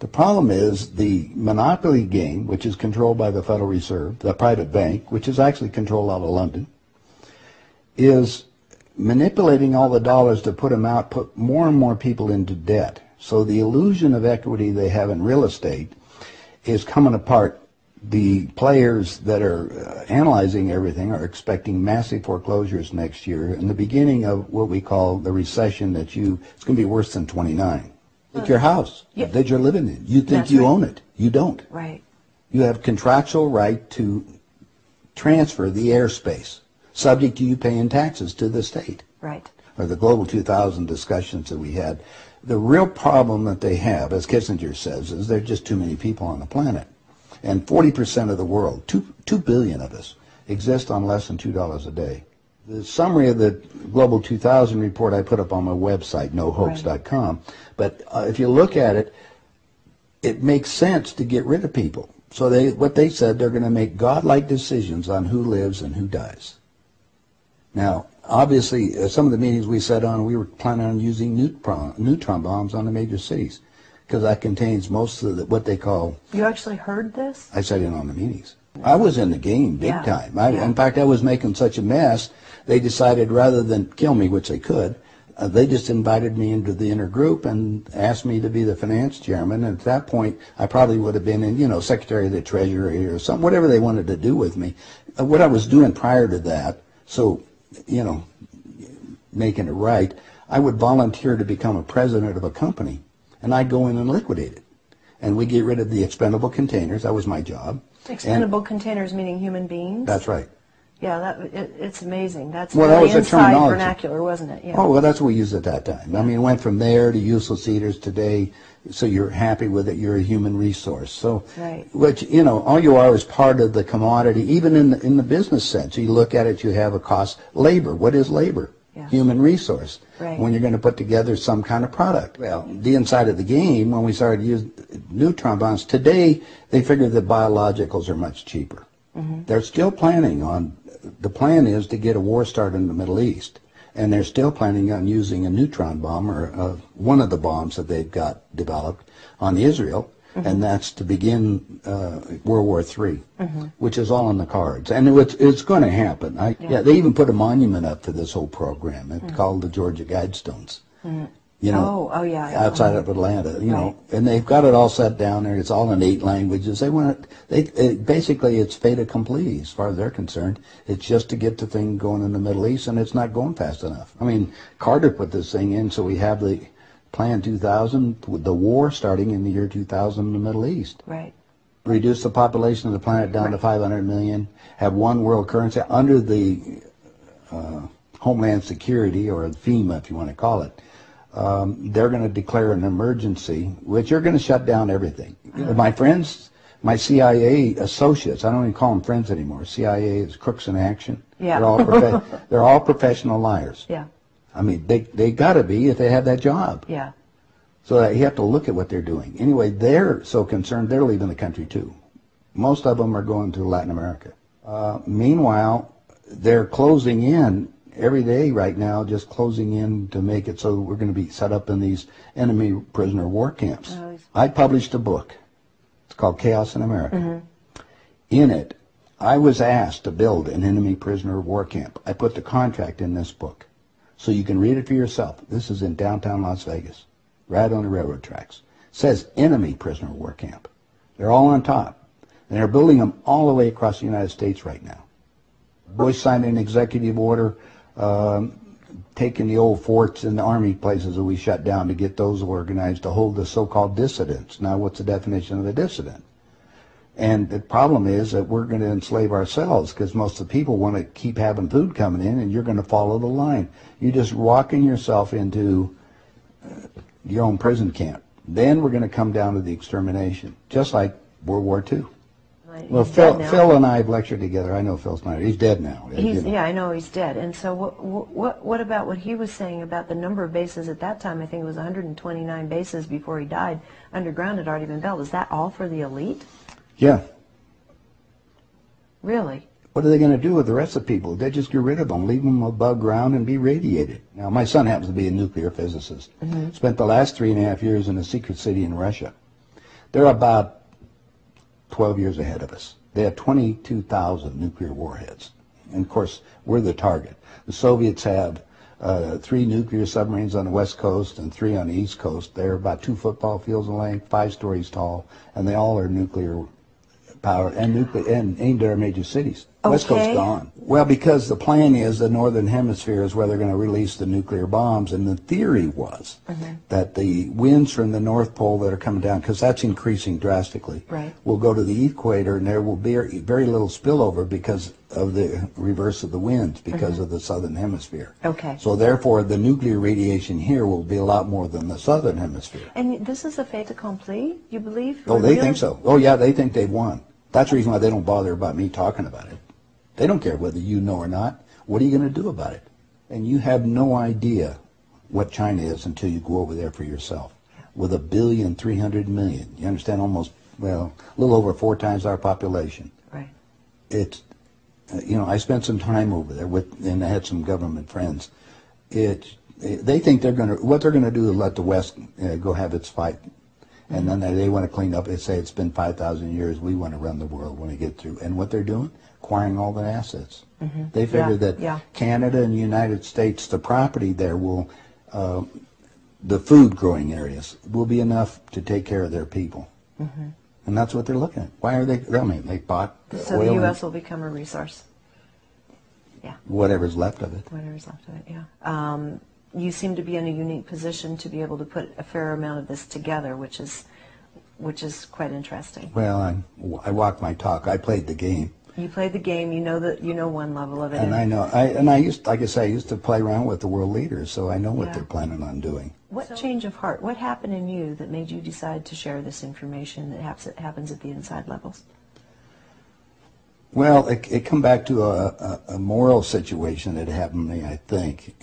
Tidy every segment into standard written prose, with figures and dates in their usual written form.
The problem is the monopoly game, which is controlled by the Federal Reserve, the private bank, which is actually controlled out of London, is manipulating all the dollars to put them out, put more and more people into debt. So the illusion of equity they have in real estate is coming apart. The players that are analyzing everything are expecting massive foreclosures next year and the beginning of what we call the recession it's going to be worse than 29. It's your house that you're living in. You think you own it. You don't. Right. You have contractual right to transfer the airspace, subject to you paying taxes to the state. Right. Or the Global 2000 discussions that we had. The real problem that they have, as Kissinger says, is there are just too many people on the planet. And 40% of the world, 2 billion of us, exist on less than $2 a day. The summary of the Global 2000 report I put up on my website, nohoax.com, but if you look at it, it makes sense to get rid of people. So what they said, they're going to make godlike decisions on who lives and who dies. Now, obviously, some of the meetings we sat on, we were planning on using neutron bombs on the major cities, because that contains most of what they call... You actually heard this? I sat in on the meetings. I was in the game big time. In fact, I was making such a mess, they decided rather than kill me, which they could, they just invited me into the inner group and asked me to be the finance chairman. And at that point, I probably would have been in, Secretary of the Treasury or something, whatever they wanted to do with me. What I was doing prior to that, so, making it right, I would volunteer to become a president of a company, and I'd go in and liquidate it. And we get rid of the expendable containers. That was my job. Expendable containers meaning human beings? That's right. Yeah, it's amazing. That's well, really that was inside vernacular, wasn't it? Yeah. Oh, well, that's what we used at that time. I mean, it went from there to useless eaters today, so you're happy with it, you're a human resource. So, right. Which, all you are is part of the commodity, even in the business sense. You look at it, you have a cost. Labor, what is labor? Yeah. Human resource. Right. When you're going to put together some kind of product. Well, the inside of the game, when we started using neutron bombs, today they figure that biologicals are much cheaper. Mm-hmm. They're still planning on, the plan is to get a war started in the Middle East. And they're still planning on using a neutron bomb, or one of the bombs that they've got developed on Israel. Mm-hmm. And that's to begin World War III, mm-hmm. which is all in the cards. And it's going to happen. They even put a monument up to this whole program. It's mm-hmm. called the Georgia Guidestones. Mm-hmm. Outside of Atlanta, right. And they've got it all set down there. It's all in 8 languages. Basically, it's fait accompli as far as they're concerned. It's just to get the thing going in the Middle East, and it's not going fast enough. I mean, Carter put this thing in, so we have the Plan 2000, with the war starting in the year 2000 in the Middle East. Right. Reduce the population of the planet down to 500 million, have one world currency under the Homeland Security, or FEMA if you want to call it. They're going to declare an emergency, which are going to shut down everything. My friends, my CIA associates, I don't even call them friends anymore. CIA is crooks in action. Yeah. They're all professional liars. Yeah. I mean, they got to be if they have that job. Yeah. So you have to look at what they're doing. Anyway, they're so concerned, they're leaving the country too. Most of them are going to Latin America. Meanwhile, they're closing in every day right now, just closing in to make it so we're going to be set up in these enemy prisoner war camps. I published a book. It's called Chaos in America. Mm-hmm. In it, I was asked to build an enemy prisoner war camp. I put the contract in this book. So you can read it for yourself. This is in downtown Las Vegas, right on the railroad tracks. It says enemy prisoner war camp. They're all on top. And they're building them all the way across the United States right now. Bush signed an executive order taking the old forts and the army places that we shut down to get those organized to hold the so-called dissidents. Now, what's the definition of a dissident? And the problem is that we're going to enslave ourselves, because most of the people want to keep having food coming in, and you're going to follow the line. You're just walking yourself into your own prison camp. Then we're going to come down to the extermination, just like World War II. Well, Phil and I have lectured together. I know Phil Snyder. He's dead now. Yeah, I know he's dead. And so what about what he was saying about the number of bases at that time? I think it was 129 bases before he died. Underground had already been built. Is that all for the elite? Yeah. Really? What are they going to do with the rest of the people? They just get rid of them, leave them above ground and be radiated. Now, my son happens to be a nuclear physicist. Mm-hmm. Spent the last 3.5 years in a secret city in Russia. They're about 12 years ahead of us. They have 22,000 nuclear warheads. And of course, we're the target. The Soviets have 3 nuclear submarines on the west coast and 3 on the east coast. They're about 2 football fields in length, 5 stories tall, and they all are nuclear powered and aimed at our major cities. West Coast gone. Well, because the plan is the northern hemisphere is where they're going to release the nuclear bombs, and the theory was that the winds from the North Pole that are coming down, because that's increasing drastically, will go to the equator, and there will be very little spillover because of the reverse of the winds, because of the southern hemisphere. Okay. So therefore, the nuclear radiation here will be a lot more than the southern hemisphere. And this is a fait accompli, you believe? Oh, they think so. Oh, yeah, they think they've won. That's the reason why they don't bother about me talking about it. They don't care whether you know or not. What are you going to do about it? And you have no idea what China is until you go over there for yourself. With 1,300,000,000, you understand, almost, well, a little over 4 times our population. Right. It's, you know, I spent some time over there and I had some government friends. They think what they're going to do is let the West go have its fight. And then they want to clean up. They say it's been 5,000 years. We want to run the world when we get through. And what they're doing? Acquiring all the assets. They figure that Canada and the United States, the property there will, the food growing areas will be enough to take care of their people. And that's what they're looking at. Why are they? I mean, they bought so oil. the U.S. will become a resource. Yeah. Whatever's left of it. Whatever's left of it. Yeah. You seem to be in a unique position to be able to put a fair amount of this together, which is quite interesting. Well, I walk my talk. I played the game. You played the game. You know one level of it. And I know. I used, like I say, I used to play around with the world leaders, so I know what they're planning on doing. What change of heart? What happened in you that made you decide to share this information that happens at the inside levels? Well, it come back to a moral situation that happened to me, I think.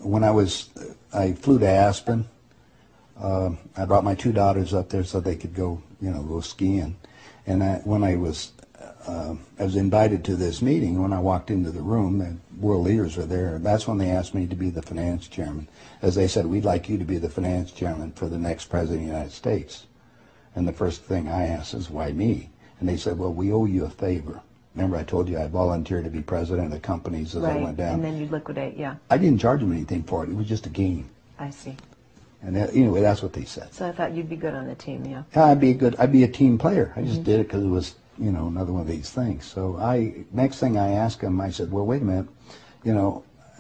When I flew to Aspen. I brought my 2 daughters up there so they could go skiing. And when I was invited to this meeting. When I walked into the room, the world leaders were there. That's when they asked me to be the finance chairman. As they said, we'd like you to be the finance chairman for the next president of the United States. And the first thing I asked is, why me? And they said, well, we owe you a favor. Remember, I told you I volunteered to be president of the companies as I went down. And then you'd liquidate, yeah. I didn't charge them anything for it. It was just a game. I see. And anyway, that's what they said. So I thought you'd be good on the team, yeah. Yeah, I'd be a team player. I just did it because it was, another one of these things. So next thing I asked them, I said, well, wait a minute,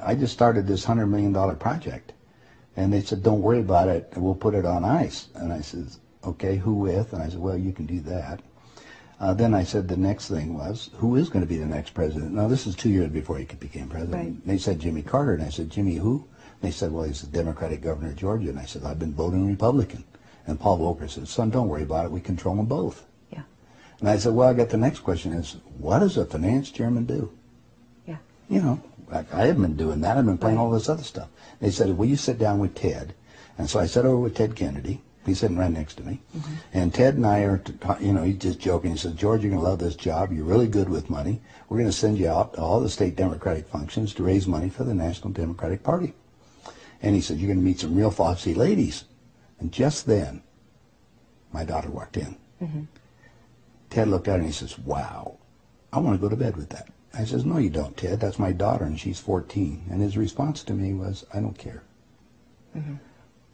I just started this $100 million project. And they said, don't worry about it, we'll put it on ice. And I said, okay, who with? And I said, well, you can do that. Then I said the next thing was, who is going to be the next president? Now, this is 2 years before he became president. Right. They said Jimmy Carter, and I said, Jimmy who? They said, well, he's the Democratic governor of Georgia. And I said, I've been voting Republican. And Paul Volcker said, son, don't worry about it. We control them both. Yeah. And I said, well, I got the next question is, what does a finance chairman do? Yeah. I haven't been doing that. I've been playing all this other stuff. They said, will you sit down with Ted? And so I sat over with Ted Kennedy. He's sitting right next to me. And Ted and I are, he's just joking. He says, George, you're going to love this job. You're really good with money. We're going to send you out to all the state Democratic functions to raise money for the National Democratic Party. And he said, you're going to meet some real foxy ladies. And just then, my daughter walked in. Ted looked at her and he says, wow, I want to go to bed with that. I says, no, you don't, Ted. That's my daughter, and she's 14. And his response to me was, I don't care.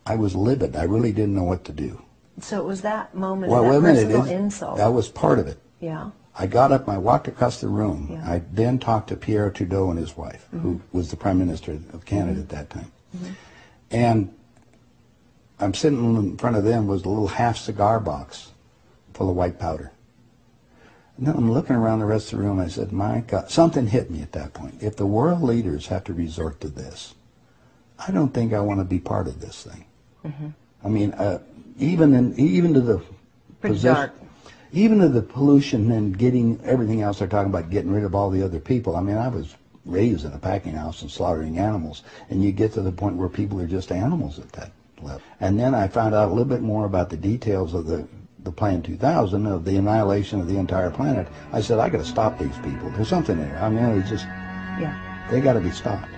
I was livid. I really didn't know what to do. So it was that moment, Well, that wait a minute. personal insult. That was part of it. Yeah. I got up and I walked across the room. Yeah. I then talked to Pierre Trudeau and his wife, who was the Prime Minister of Canada at that time. And I'm sitting in front of them was a little half cigar box full of white powder. And then I'm looking around the rest of the room. I said, my God, something hit me at that point. If the world leaders have to resort to this, I don't think I want to be part of this thing. I mean, even to the dark. even to the pollution and getting everything else they're talking about, getting rid of all the other people. I mean, I was raised in a packing house and slaughtering animals, and you get to the point where people are just animals at that level. And then I found out a little bit more about the details of the Plan 2000, of the annihilation of the entire planet. I said, I got to stop these people. There's something there. I mean, it's just, they got to be stopped.